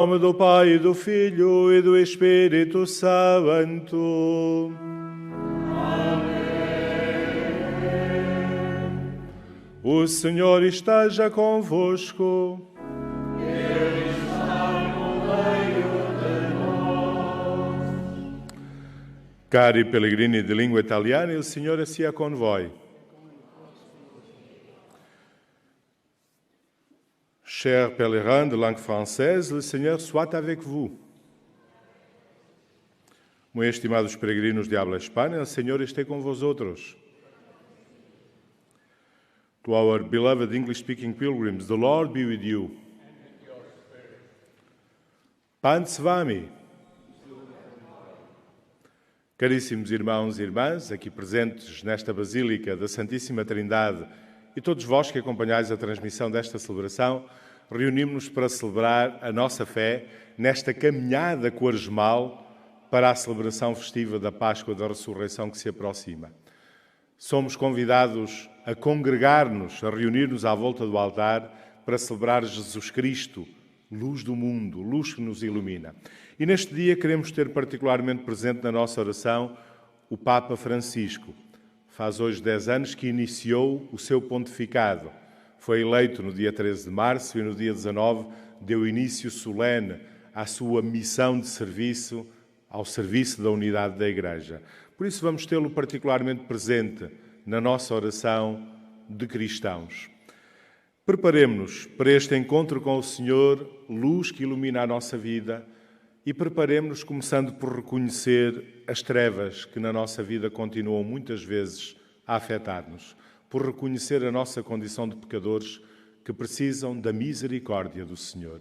Em nome do Pai, e do Filho e do Espírito Santo. Amém. O Senhor esteja convosco. Ele está no meio de nós. Cari pellegrini di lingua italiana, il Signore sia con voi. Chers pèlerins de langue française, le Seigneur soit avec vous. Muito estimados peregrinos de habla hispana, o Senhor esteja com vosotros. To our beloved English-speaking pilgrims, the Lord be with you. Pan s vami. Caríssimos irmãos e irmãs, aqui presentes nesta Basílica da Santíssima Trindade e todos vós que acompanhais a transmissão desta celebração, reunimos-nos para celebrar a nossa fé nesta caminhada quaresmal para a celebração festiva da Páscoa da Ressurreição que se aproxima. Somos convidados a congregar-nos, a reunir-nos à volta do altar para celebrar Jesus Cristo, luz do mundo, luz que nos ilumina. E neste dia queremos ter particularmente presente na nossa oração o Papa Francisco. Faz hoje 10 anos que iniciou o seu pontificado. Foi eleito no dia 13 de março e no dia 19 deu início solene à sua missão de serviço, ao serviço da unidade da Igreja. Por isso vamos tê-lo particularmente presente na nossa oração de cristãos. Preparemo-nos para este encontro com o Senhor, luz que ilumina a nossa vida, e preparemo-nos começando por reconhecer as trevas que na nossa vida continuam muitas vezes a afetar-nos, por reconhecer a nossa condição de pecadores que precisam da misericórdia do Senhor.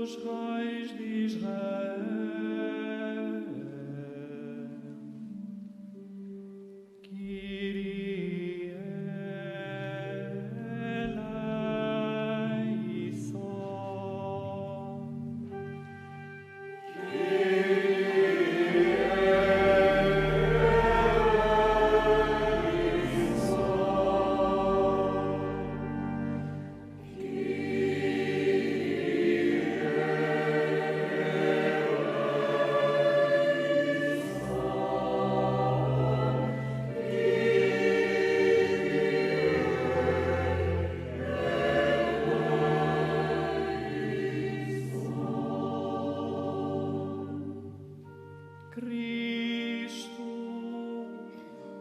Reis de Israel, Kyrie eleison.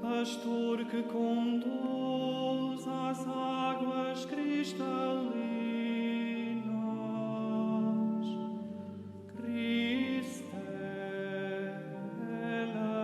Pastor que conduz às águas cristalinas, Cristo eleison.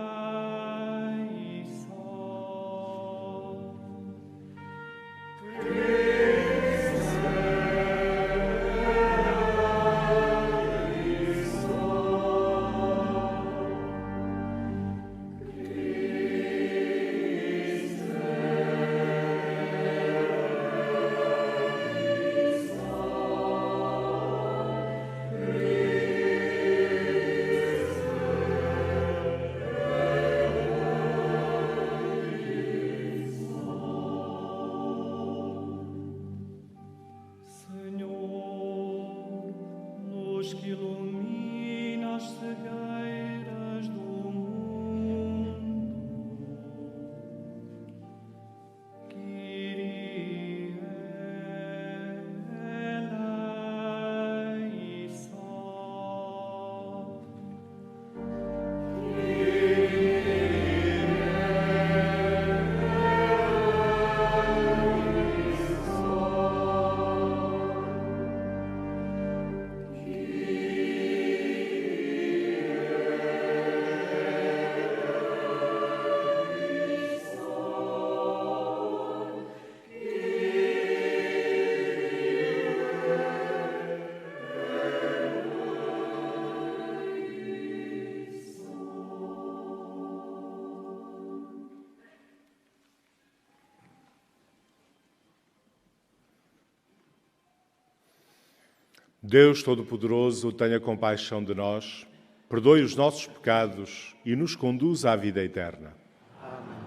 Deus Todo-Poderoso, tenha compaixão de nós, perdoe os nossos pecados e nos conduza à vida eterna. Amém.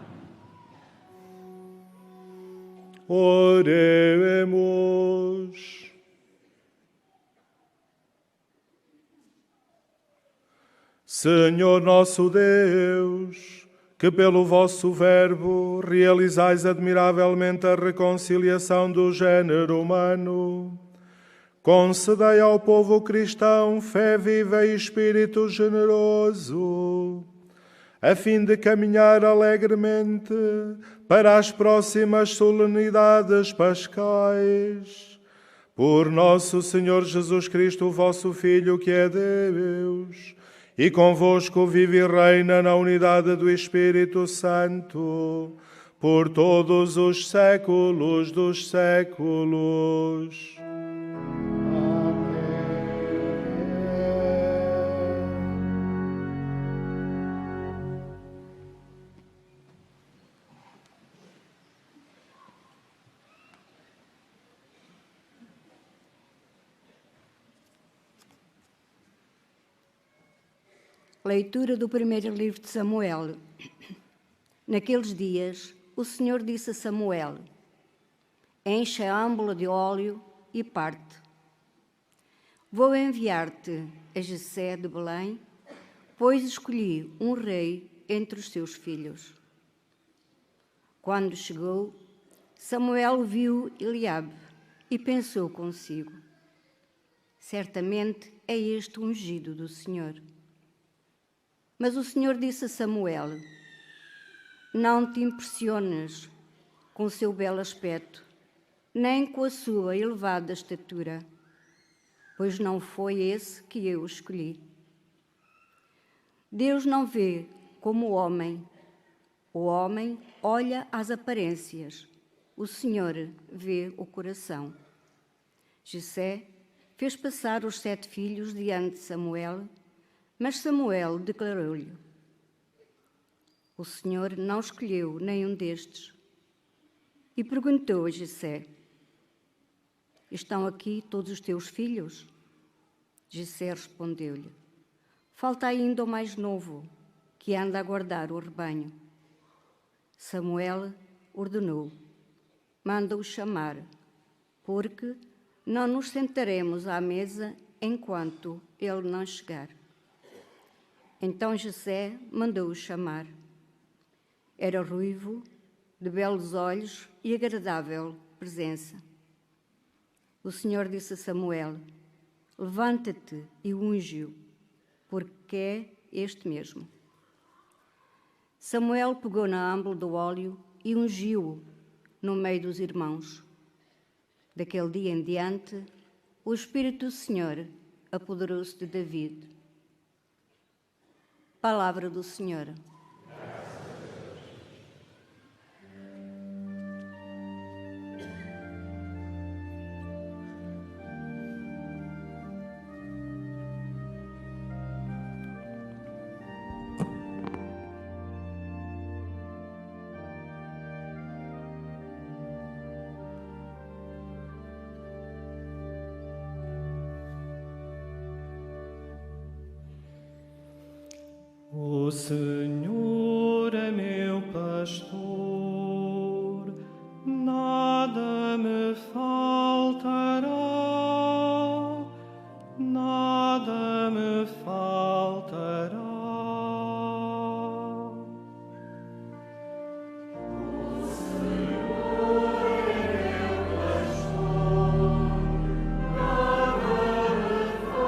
Oremos. Senhor nosso Deus, que pelo vosso Verbo realizais admiravelmente a reconciliação do género humano, concedei ao povo cristão fé viva e espírito generoso, a fim de caminhar alegremente para as próximas solenidades pascais. Por nosso Senhor Jesus Cristo, vosso Filho, que é Deus, e convosco vive e reina na unidade do Espírito Santo, por todos os séculos dos séculos. Leitura do primeiro livro de Samuel. Naqueles dias, o Senhor disse a Samuel: enche a âmbula de óleo e parte. Vou enviar-te a Jessé de Belém, pois escolhi um rei entre os seus filhos. Quando chegou, Samuel viu Eliabe e pensou consigo: certamente é este o ungido do Senhor. Mas o Senhor disse a Samuel: não te impressiones com o seu belo aspecto, nem com a sua elevada estatura, pois não foi esse que eu escolhi. Deus não vê como o homem olha às aparências, o Senhor vê o coração. Jessé fez passar os 7 filhos diante de Samuel, mas Samuel declarou-lhe: o Senhor não escolheu nenhum destes. E perguntou a Jessé: estão aqui todos os teus filhos? Jessé respondeu-lhe: falta ainda o mais novo, que anda a guardar o rebanho. Samuel ordenou: manda-o chamar, porque não nos sentaremos à mesa enquanto ele não chegar. Então Jessé mandou-o chamar. Era ruivo, de belos olhos e agradável presença. O Senhor disse a Samuel: levanta-te e unge-o, porque é este mesmo. Samuel pegou na âmbula do óleo e ungiu-o no meio dos irmãos. Daquele dia em diante, o Espírito do Senhor apoderou-se de David. Palavra do Senhor. O Senhor é meu pastor, nada me faltará, nada me faltará. O Senhor é meu pastor, nada me faltará.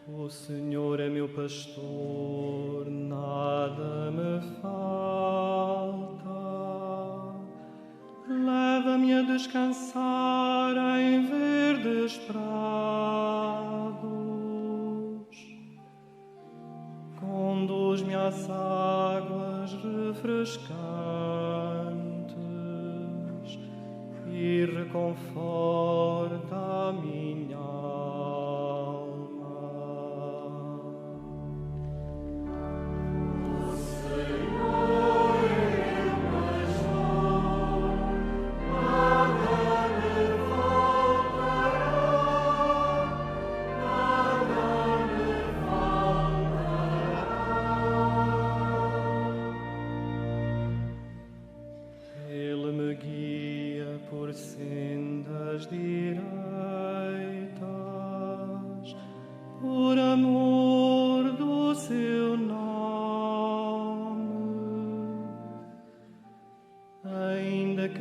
O Senhor é meu pastor, nada me falta. Leva-me a descansar em verdes prados. Conduz-me às águas refrescantes e reconforta a minha alma.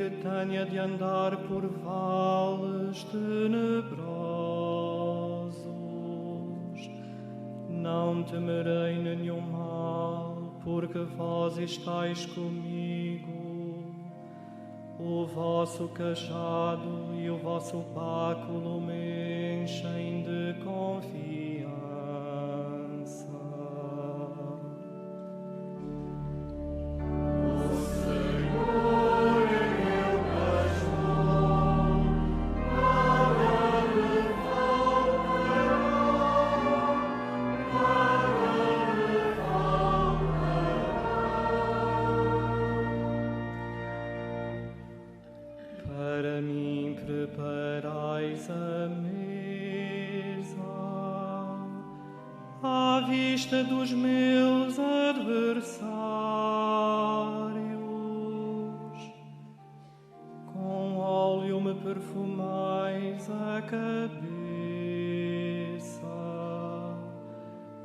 que tenha de andar por vales tenebrosos, não temerei nenhum mal, porque vós estáis comigo. O vosso cajado e o vosso báculo me enchem de confiança. Para mim preparais a mesa, à vista dos meus adversários. Com óleo me perfumais a cabeça,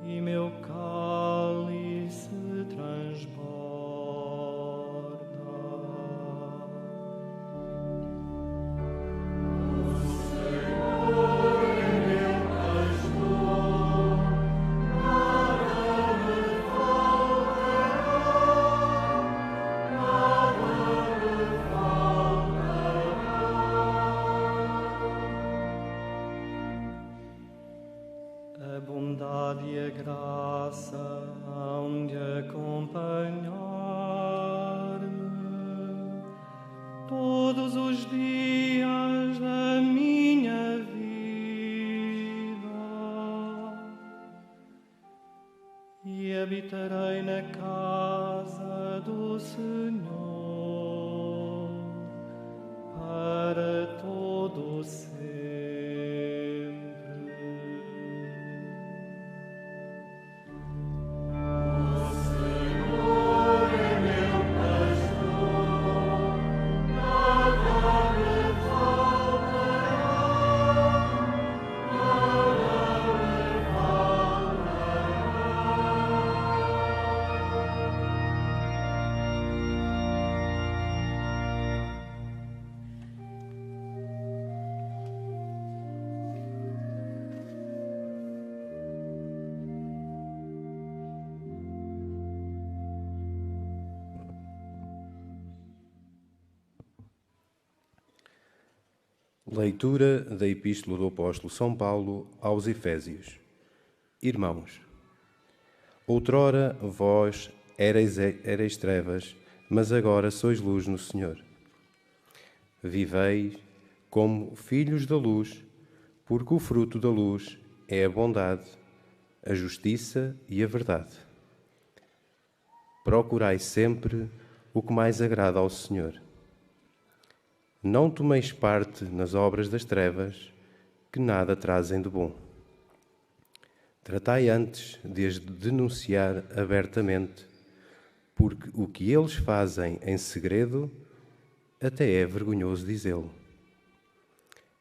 e meu cálice transborda. A bondade e a graça hão de acompanhar-me todos os dias da minha vida, e habitarei na casa do Senhor para todo sempre. Leitura da Epístola do Apóstolo São Paulo aos Efésios. Irmãos, outrora vós erais trevas, mas agora sois luz no Senhor. Vivei como filhos da luz, porque o fruto da luz é a bondade, a justiça e a verdade. Procurai sempre o que mais agrada ao Senhor. Não tomeis parte nas obras das trevas, que nada trazem de bom. Tratai antes de as denunciar abertamente, porque o que eles fazem em segredo até é vergonhoso dizê-lo.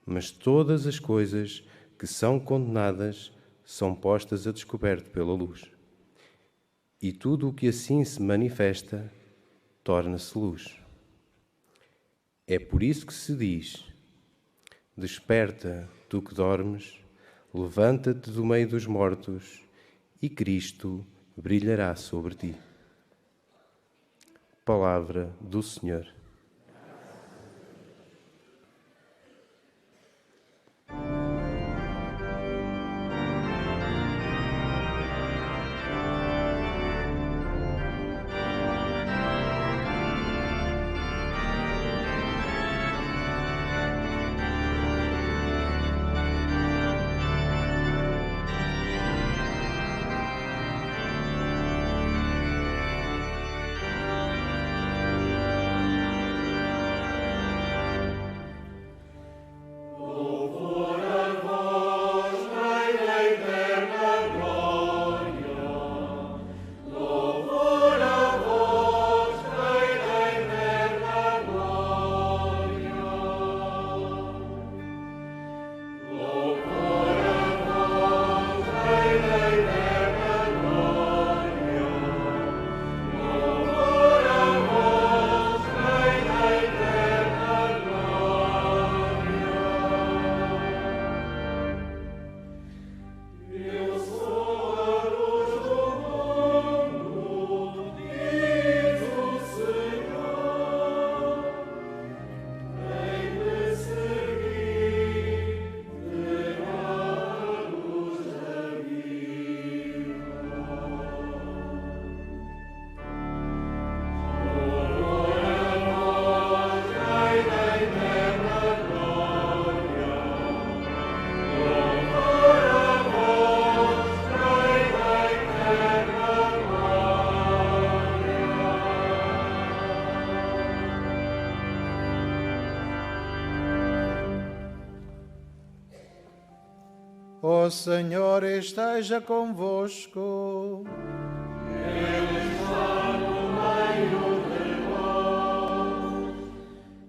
Mas todas as coisas que são condenadas são postas a descoberto pela luz. E tudo o que assim se manifesta torna-se luz. É por isso que se diz: desperta, tu que dormes, levanta-te do meio dos mortos, e Cristo brilhará sobre ti. Palavra do Senhor. O Senhor esteja convosco. Ele está no meio de nós.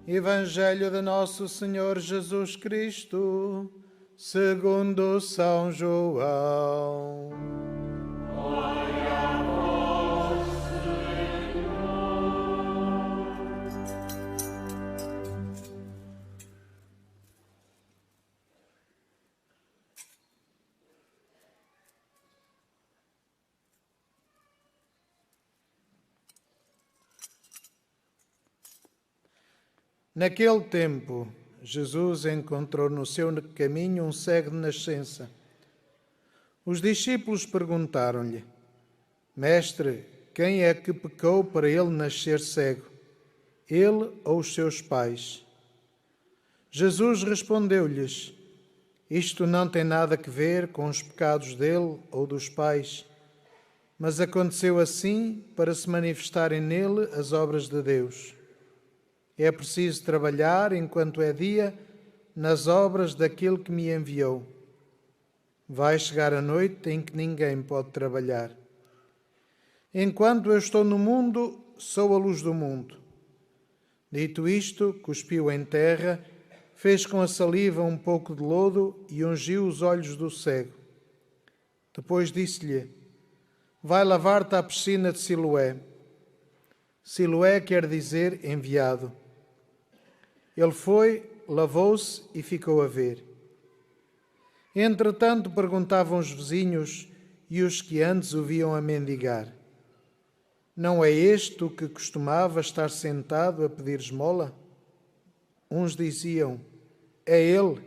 Evangelho de Nosso Senhor Jesus Cristo, segundo São João. Glória a vós, Senhor. Naquele tempo, Jesus encontrou no seu caminho um cego de nascença. Os discípulos perguntaram-lhe: Mestre, quem é que pecou para ele nascer cego? Ele ou os seus pais? Jesus respondeu-lhes: Isto não tem nada a ver com os pecados dele ou dos pais, mas aconteceu assim para se manifestarem nele as obras de Deus. É preciso trabalhar enquanto é dia nas obras daquele que me enviou. Vai chegar a noite em que ninguém pode trabalhar. Enquanto eu estou no mundo, sou a luz do mundo. Dito isto, cuspiu em terra, fez com a saliva um pouco de lodo e ungiu os olhos do cego. Depois disse-lhe: Vai lavar-te à piscina de Siloé. Siloé quer dizer enviado. Ele foi, lavou-se e ficou a ver. Entretanto, perguntavam os vizinhos e os que antes o viam a mendigar: Não é este o que costumava estar sentado a pedir esmola? Uns diziam: É ele.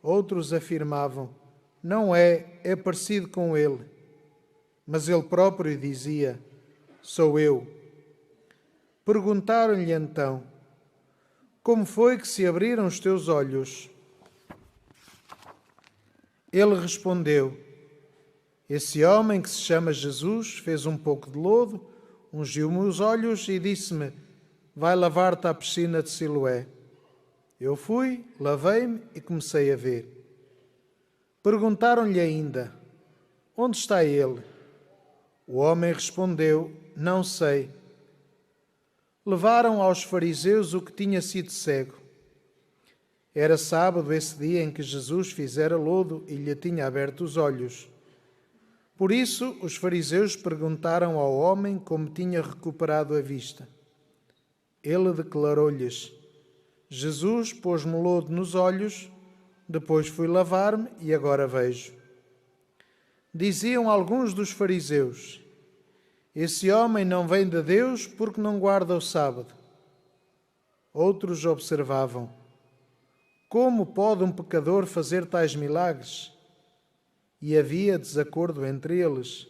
Outros afirmavam: Não é, é parecido com ele. Mas ele próprio dizia: Sou eu. Perguntaram-lhe então: Como foi que se abriram os teus olhos? Ele respondeu: Esse homem que se chama Jesus fez um pouco de lodo, ungiu-me os olhos e disse-me: Vai lavar-te à piscina de Siloé. Eu fui, lavei-me e comecei a ver. Perguntaram-lhe ainda: Onde está ele? O homem respondeu: Não sei. Levaram aos fariseus o que tinha sido cego. Era sábado esse dia em que Jesus fizera lodo e lhe tinha aberto os olhos. Por isso, os fariseus perguntaram ao homem como tinha recuperado a vista. Ele declarou-lhes: Jesus pôs-me lodo nos olhos, depois fui lavar-me e agora vejo. Diziam alguns dos fariseus: Esse homem não vem de Deus porque não guarda o sábado. Outros observavam: Como pode um pecador fazer tais milagres? E havia desacordo entre eles.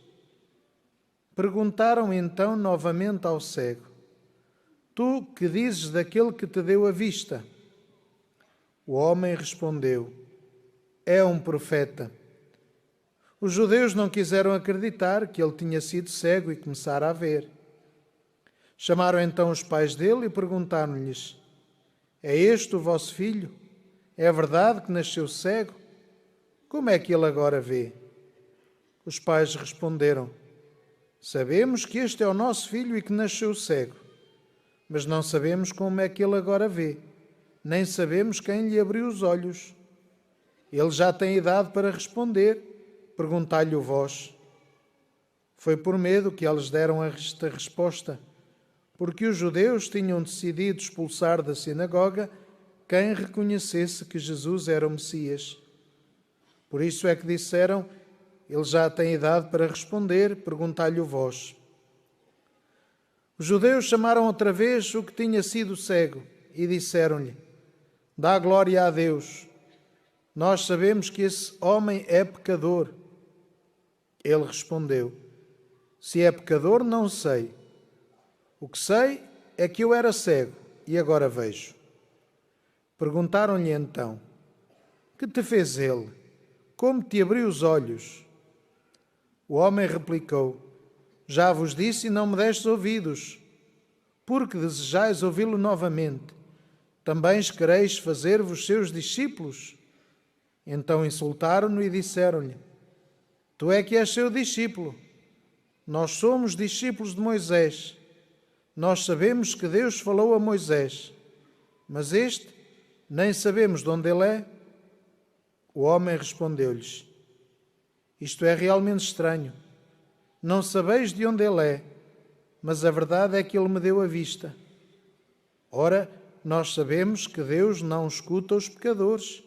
Perguntaram então novamente ao cego: Tu que dizes daquele que te deu a vista? O homem respondeu: É um profeta. Os judeus não quiseram acreditar que ele tinha sido cego e começara a ver. Chamaram então os pais dele e perguntaram-lhes: É este o vosso filho? É verdade que nasceu cego? Como é que ele agora vê? Os pais responderam: Sabemos que este é o nosso filho e que nasceu cego, mas não sabemos como é que ele agora vê, nem sabemos quem lhe abriu os olhos. Ele já tem idade para responder. Perguntai-lhe vós. Foi por medo que eles deram esta resposta, porque os judeus tinham decidido expulsar da sinagoga quem reconhecesse que Jesus era o Messias. Por isso é que disseram: Ele já tem idade para responder, perguntai-lhe vós. Os judeus chamaram outra vez o que tinha sido cego e disseram-lhe: Dá glória a Deus. Nós sabemos que esse homem é pecador. Ele respondeu: Se é pecador, não sei. O que sei é que eu era cego e agora vejo. Perguntaram-lhe então: Que te fez ele? Como te abriu os olhos? O homem replicou: Já vos disse e não me destes ouvidos. Porque desejais ouvi-lo novamente, também quereis fazer-vos seus discípulos? Então insultaram-no e disseram-lhe: Tu é que és seu discípulo. Nós somos discípulos de Moisés. Nós sabemos que Deus falou a Moisés, mas este nem sabemos de onde ele é. O homem respondeu-lhes: Isto é realmente estranho. Não sabeis de onde ele é, mas a verdade é que ele me deu a vista. Ora, nós sabemos que Deus não escuta os pecadores,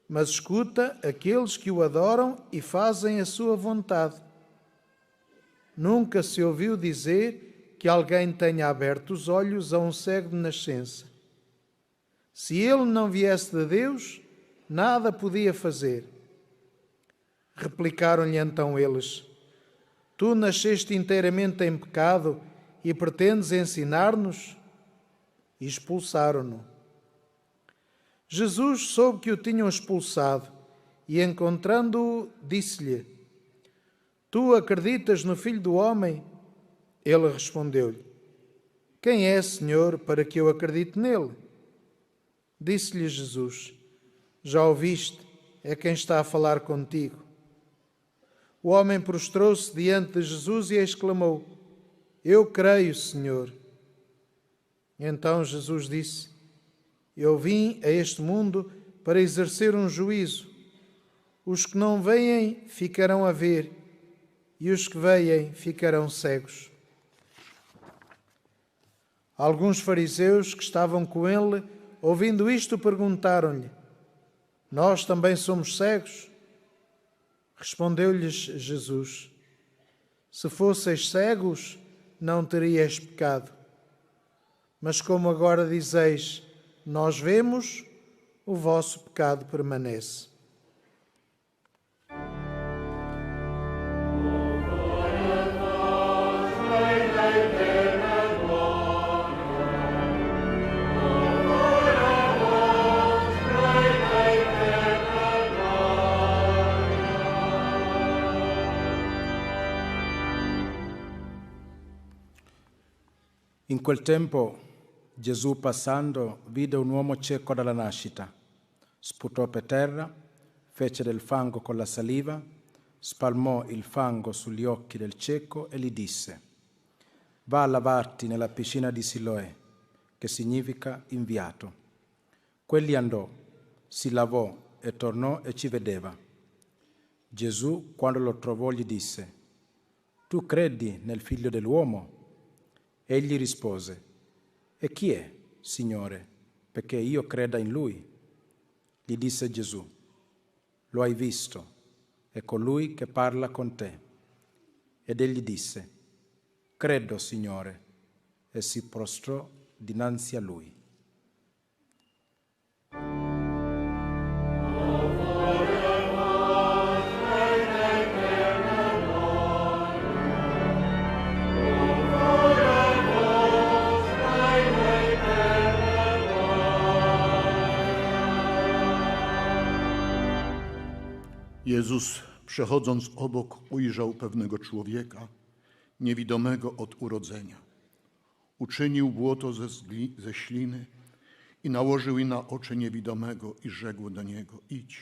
mas escuta aqueles que o adoram e fazem a sua vontade. Nunca se ouviu dizer que alguém tenha aberto os olhos a um cego de nascença. Se ele não viesse de Deus, nada podia fazer. Replicaram-lhe então eles: Tu nasceste inteiramente em pecado e pretendes ensinar-nos? E expulsaram-no. Jesus soube que o tinham expulsado e, encontrando-o, disse-lhe: Tu acreditas no Filho do Homem? Ele respondeu-lhe: Quem é, Senhor, para que eu acredite nele? Disse-lhe Jesus: Já ouviste, é quem está a falar contigo. O homem prostrou-se diante de Jesus e exclamou: Eu creio, Senhor. Então Jesus disse: Eu vim a este mundo para exercer um juízo. Os que não veem ficarão a ver, e os que veem ficarão cegos. Alguns fariseus que estavam com ele, ouvindo isto, perguntaram-lhe: Nós também somos cegos? Respondeu-lhes Jesus: Se fosseis cegos, não teríeis pecado. Mas como agora dizeis: Nós vemos, o vosso pecado permanece. In quel tempo Gesù, passando, vide un uomo cieco dalla nascita. Sputò per terra, fece del fango con la saliva, spalmò il fango sugli occhi del cieco e gli disse: Va a lavarti nella piscina di Siloè, che significa inviato. Quegli andò, si lavò e tornò e ci vedeva. Gesù, quando lo trovò, gli disse: Tu credi nel Figlio dell'uomo? Egli rispose: E chi è, Signore, perché io creda in Lui? Gli disse Gesù: Lo hai visto, è colui che parla con te. Ed egli disse: Credo, Signore, e si prostrò dinanzi a Lui. Jezus, przechodząc obok, ujrzał pewnego człowieka, niewidomego od urodzenia. Uczynił błoto ze śliny i nałożył je na oczy niewidomego i rzekł do niego: Idź,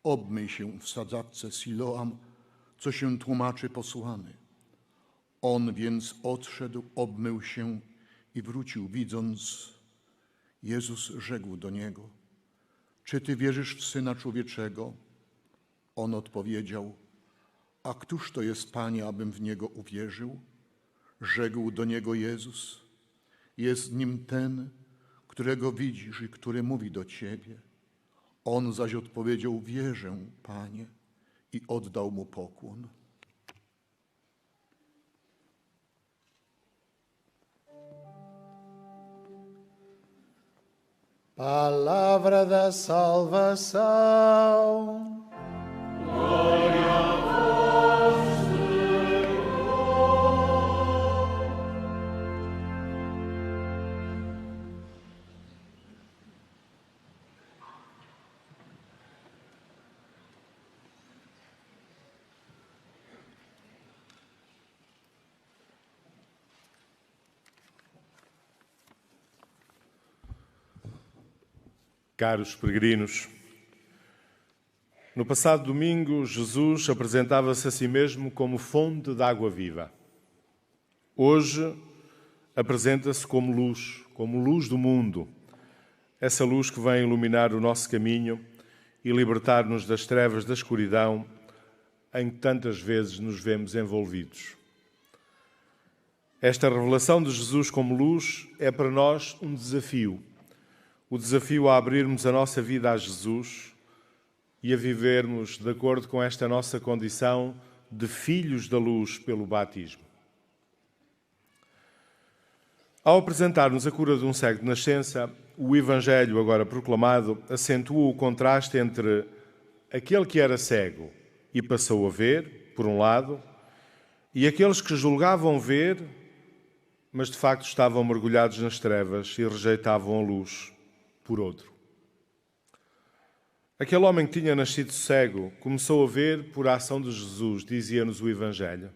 obmyj się w sadzawce Siloam, co się tłumaczy posłany. On więc odszedł, obmył się i wrócił, widząc. Jezus rzekł do niego: Czy ty wierzysz w Syna Człowieczego? On odpowiedział: A któż to jest, Panie, abym w Niego uwierzył? Rzekł do niego Jezus: Jest nim ten, którego widzisz i który mówi do ciebie. On zaś odpowiedział: Wierzę, Panie, i oddał mu pokłon. Palavra da salvação. Caros peregrinos, No passado domingo, Jesus apresentava-se a si mesmo como fonte de água viva. Hoje, apresenta-se como luz do mundo. Essa luz que vem iluminar o nosso caminho e libertar-nos das trevas da escuridão em que tantas vezes nos vemos envolvidos. Esta revelação de Jesus como luz é para nós um desafio. O desafio a abrirmos a nossa vida a Jesus e a vivermos de acordo com esta nossa condição de filhos da luz pelo batismo. Ao apresentar-nos a cura de um cego de nascença, o Evangelho agora proclamado acentua o contraste entre aquele que era cego e passou a ver, por um lado, e aqueles que julgavam ver, mas de facto estavam mergulhados nas trevas e rejeitavam a luz, por outro. Aquele homem que tinha nascido cego começou a ver por a ação de Jesus, dizia-nos o Evangelho.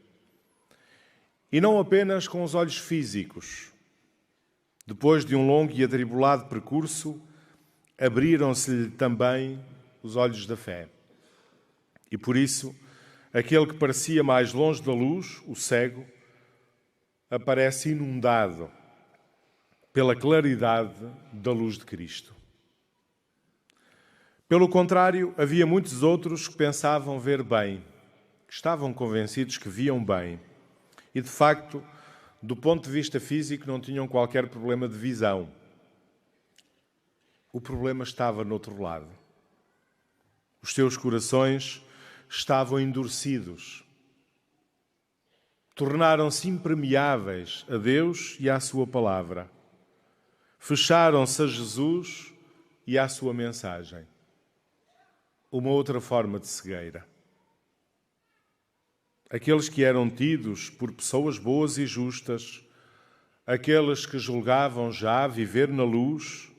E não apenas com os olhos físicos. Depois de um longo e atribulado percurso, abriram-se-lhe também os olhos da fé. E por isso, aquele que parecia mais longe da luz, o cego, aparece inundado pela claridade da luz de Cristo. Pelo contrário, havia muitos outros que pensavam ver bem, que estavam convencidos que viam bem. E, de facto, do ponto de vista físico, não tinham qualquer problema de visão. O problema estava no outro lado. Os seus corações estavam endurecidos. Tornaram-se impermeáveis a Deus e à sua palavra. Fecharam-se a Jesus e à sua mensagem. Uma outra forma de cegueira. Aqueles que eram tidos por pessoas boas e justas, aqueles que julgavam já viver na luz,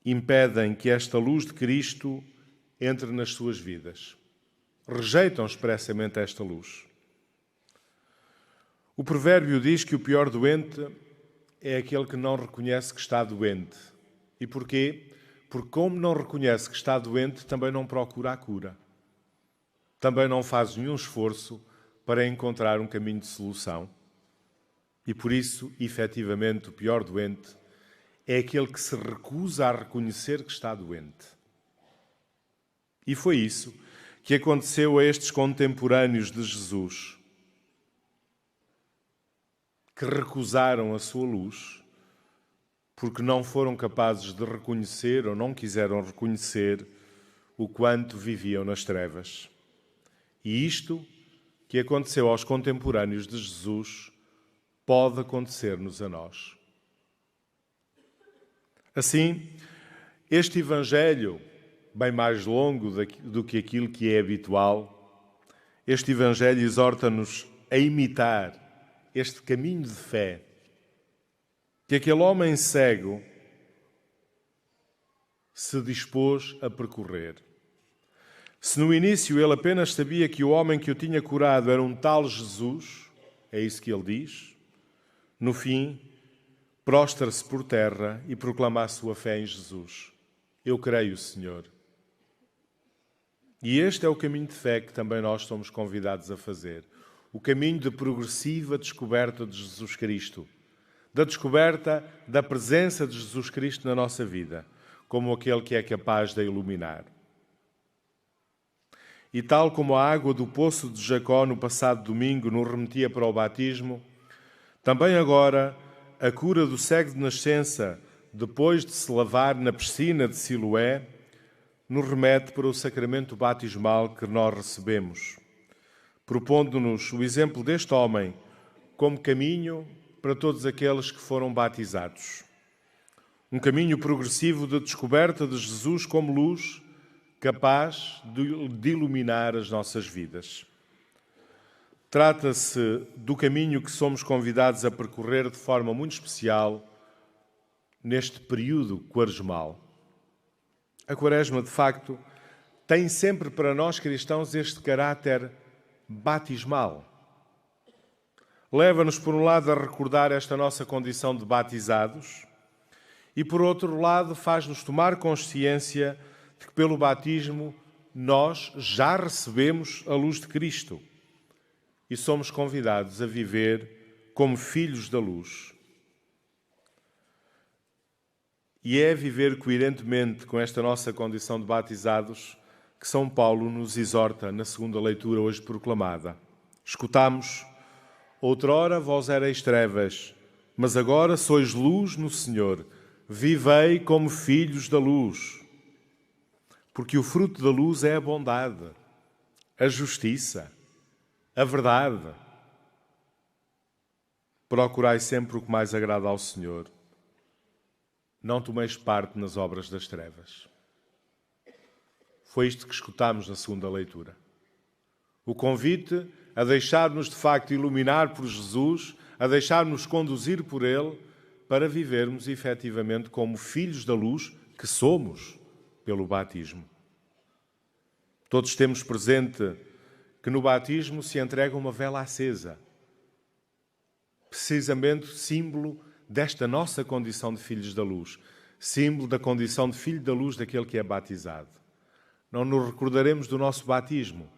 impedem que esta luz de Cristo entre nas suas vidas. Rejeitam expressamente esta luz. O provérbio diz que o pior doente é aquele que não reconhece que está doente. E porquê? Porque como não reconhece que está doente, também não procura a cura. Também não faz nenhum esforço para encontrar um caminho de solução. E por isso, efetivamente, o pior doente é aquele que se recusa a reconhecer que está doente. E foi isso que aconteceu a estes contemporâneos de Jesus, que recusaram a sua luz, porque não foram capazes de reconhecer ou não quiseram reconhecer o quanto viviam nas trevas. E isto que aconteceu aos contemporâneos de Jesus pode acontecer-nos a nós. Assim, este Evangelho, bem mais longo do que aquilo que é habitual, este Evangelho exorta-nos a imitar este caminho de fé que aquele homem cego se dispôs a percorrer. Se no início ele apenas sabia que o homem que o tinha curado era um tal Jesus, é isso que ele diz, no fim, prostra-se por terra e proclama a sua fé em Jesus. Eu creio, Senhor. E este é o caminho de fé que também nós somos convidados a fazer. O caminho de progressiva descoberta de Jesus Cristo. Da descoberta da presença de Jesus Cristo na nossa vida, como aquele que é capaz de a iluminar. E tal como a água do poço de Jacó no passado domingo nos remetia para o batismo, também agora a cura do cego de nascença, depois de se lavar na piscina de Siloé, nos remete para o sacramento batismal que nós recebemos, propondo-nos o exemplo deste homem como caminho para todos aqueles que foram batizados. Um caminho progressivo de descoberta de Jesus como luz, capaz de iluminar as nossas vidas. Trata-se do caminho que somos convidados a percorrer de forma muito especial neste período quaresmal. A Quaresma, de facto, tem sempre para nós cristãos este caráter batismal. Leva-nos, por um lado, a recordar esta nossa condição de batizados e, por outro lado, faz-nos tomar consciência de que, pelo batismo, nós já recebemos a luz de Cristo e somos convidados a viver como filhos da luz. E é viver coerentemente com esta nossa condição de batizados que São Paulo nos exorta na segunda leitura hoje proclamada. Escutamos: outrora vós erais trevas, mas agora sois luz no Senhor. Vivei como filhos da luz. Porque o fruto da luz é a bondade, a justiça, a verdade. Procurai sempre o que mais agrada ao Senhor. Não tomeis parte nas obras das trevas. Foi isto que escutámos na segunda leitura. O convite a deixar-nos de facto iluminar por Jesus, a deixar-nos conduzir por Ele, para vivermos efetivamente como filhos da luz que somos pelo batismo. Todos temos presente que no batismo se entrega uma vela acesa, precisamente símbolo desta nossa condição de filhos da luz, símbolo da condição de filho da luz daquele que é batizado. Não nos recordaremos do nosso batismo,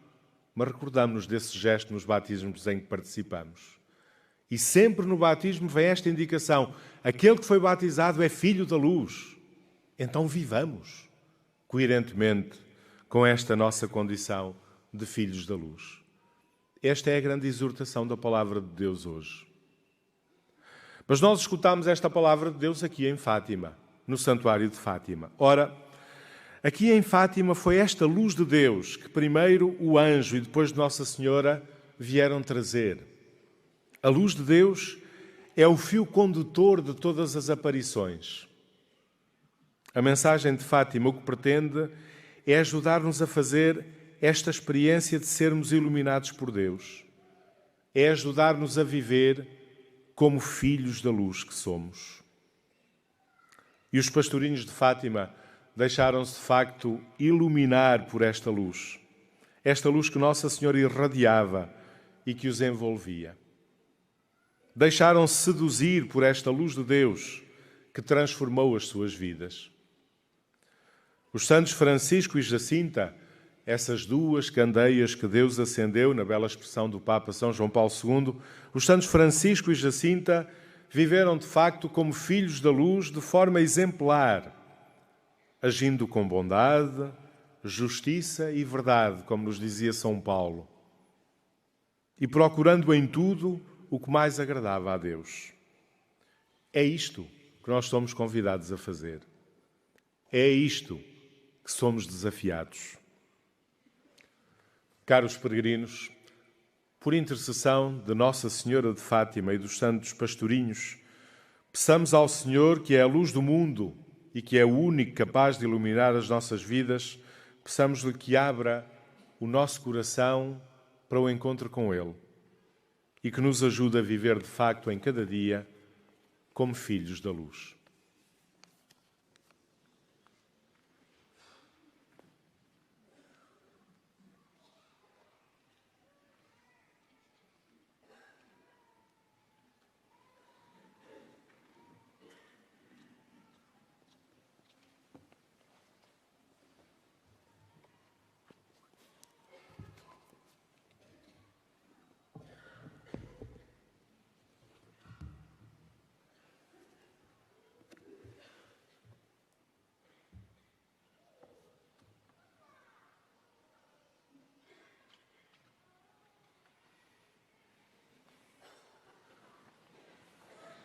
mas recordamos-nos desse gesto nos batismos em que participamos. E sempre no batismo vem esta indicação: aquele que foi batizado é filho da luz. Então vivamos coerentemente com esta nossa condição de filhos da luz. Esta é a grande exortação da palavra de Deus hoje. Mas nós escutamos esta palavra de Deus aqui em Fátima, no santuário de Fátima. Ora, aqui em Fátima foi esta luz de Deus que primeiro o anjo e depois Nossa Senhora vieram trazer. A luz de Deus é o fio condutor de todas as aparições. A mensagem de Fátima o que pretende é ajudar-nos a fazer esta experiência de sermos iluminados por Deus. É ajudar-nos a viver como filhos da luz que somos. E os pastorinhos de Fátima deixaram-se de facto iluminar por esta luz que Nossa Senhora irradiava e que os envolvia. Deixaram-se seduzir por esta luz de Deus que transformou as suas vidas. Os santos Francisco e Jacinta, essas duas candeias que Deus acendeu, na bela expressão do Papa São João Paulo II, os santos Francisco e Jacinta viveram de facto como filhos da luz de forma exemplar, agindo com bondade, justiça e verdade, como nos dizia São Paulo, e procurando em tudo o que mais agradava a Deus. É isto que nós somos convidados a fazer. É isto que somos desafiados. Caros peregrinos, por intercessão de Nossa Senhora de Fátima e dos santos pastorinhos, peçamos ao Senhor, que é a luz do mundo e que é o único capaz de iluminar as nossas vidas, peçamos-lhe que abra o nosso coração para o encontro com Ele e que nos ajude a viver de facto em cada dia como filhos da luz.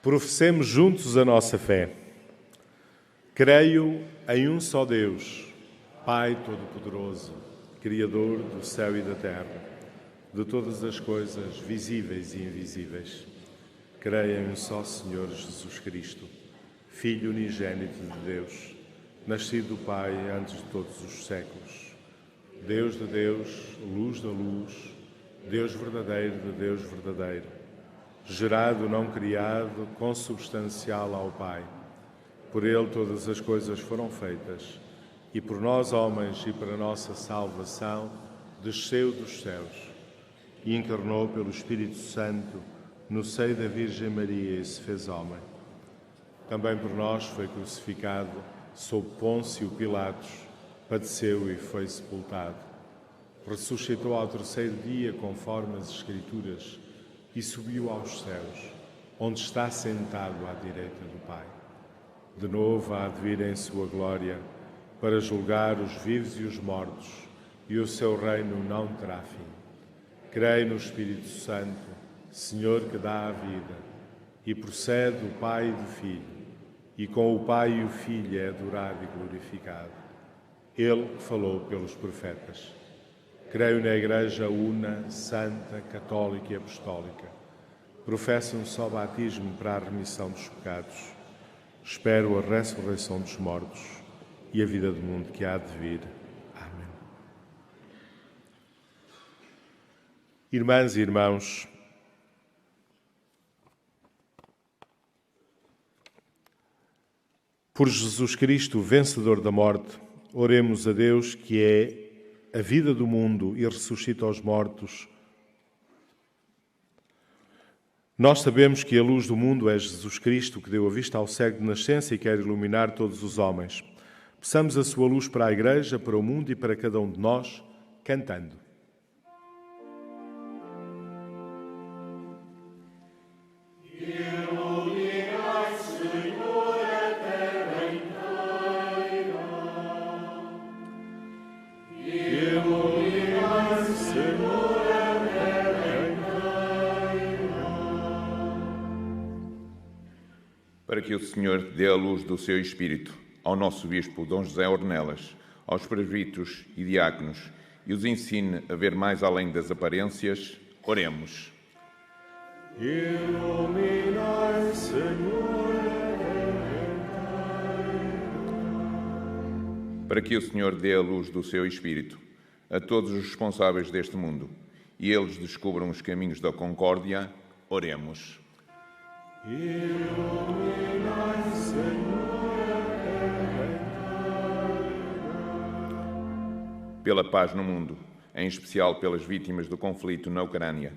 Professemos juntos a nossa fé. Creio em um só Deus, Pai Todo-Poderoso, Criador do céu e da terra, de todas as coisas visíveis e invisíveis. Creio em um só Senhor Jesus Cristo, Filho unigênito de Deus, nascido do Pai antes de todos os séculos. Deus de Deus, luz da luz, Deus verdadeiro de Deus verdadeiro, gerado, não criado, consubstancial ao Pai. Por Ele todas as coisas foram feitas, e por nós, homens, e para a nossa salvação, desceu dos céus e encarnou pelo Espírito Santo no seio da Virgem Maria e se fez homem. Também por nós foi crucificado sob Pôncio Pilatos, padeceu e foi sepultado. ressuscitou ao terceiro dia, conforme as Escrituras, e subiu aos céus, onde está sentado à direita do Pai. De novo há de vir em sua glória, para julgar os vivos e os mortos, e o seu reino não terá fim. Creio no Espírito Santo, Senhor que dá a vida, e procede do Pai e do Filho, e com o Pai e o Filho é adorado e glorificado. Ele falou pelos profetas. Creio na Igreja una, santa, católica e apostólica. Professo um só batismo para a remissão dos pecados. Espero a ressurreição dos mortos e a vida do mundo que há de vir. Amém. Irmãs e irmãos, por Jesus Cristo, vencedor da morte, oremos a Deus, que é a vida do mundo e ressuscita os mortos. Nós sabemos que a luz do mundo é Jesus Cristo, que deu a vista ao cego de nascença e quer iluminar todos os homens. Peçamos a sua luz para a Igreja, para o mundo e para cada um de nós, cantando. Para que o Senhor dê a luz do seu Espírito ao nosso Bispo Dom José Ornelas, aos presbíteros e diáconos, e os ensine a ver mais além das aparências, oremos. Iluminai, Senhor, para que o Senhor dê a luz do seu Espírito a todos os responsáveis deste mundo, e eles descubram os caminhos da concórdia, oremos. Iluminai, Senhor, pela paz no mundo, em especial pelas vítimas do conflito na Ucrânia,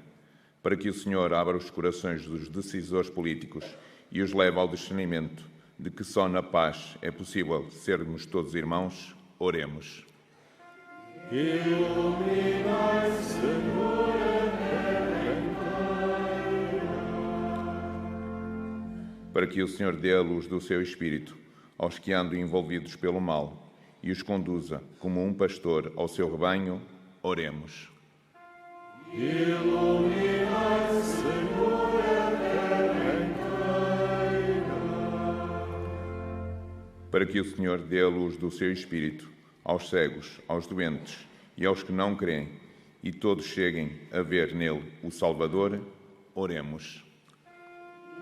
para que o Senhor abra os corações dos decisores políticos e os leve ao discernimento de que só na paz é possível sermos todos irmãos, oremos. Iluminai, Senhor, para que o Senhor dê a luz do seu Espírito aos que andam envolvidos pelo mal e os conduza como um pastor ao seu rebanho, oremos. Iluminai, Senhor, para que o Senhor dê a luz do seu Espírito aos cegos, aos doentes e aos que não creem, e todos cheguem a ver nele o Salvador, oremos.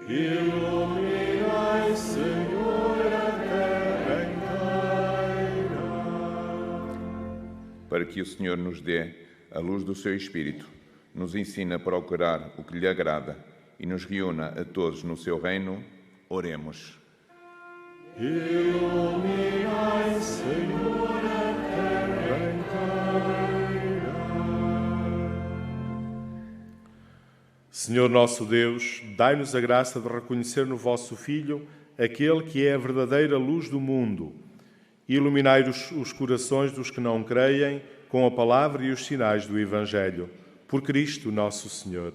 Iluminai, Senhor, a terra inteira. Para que o Senhor nos dê a luz do seu Espírito, nos ensine a procurar o que lhe agrada e nos reúna a todos no seu reino, oremos. Iluminai, Senhor, a terra inteira. Senhor nosso Deus, dai-nos a graça de reconhecer no vosso Filho aquele que é a verdadeira luz do mundo. Iluminai os corações dos que não creem com a palavra e os sinais do Evangelho. Por Cristo nosso Senhor.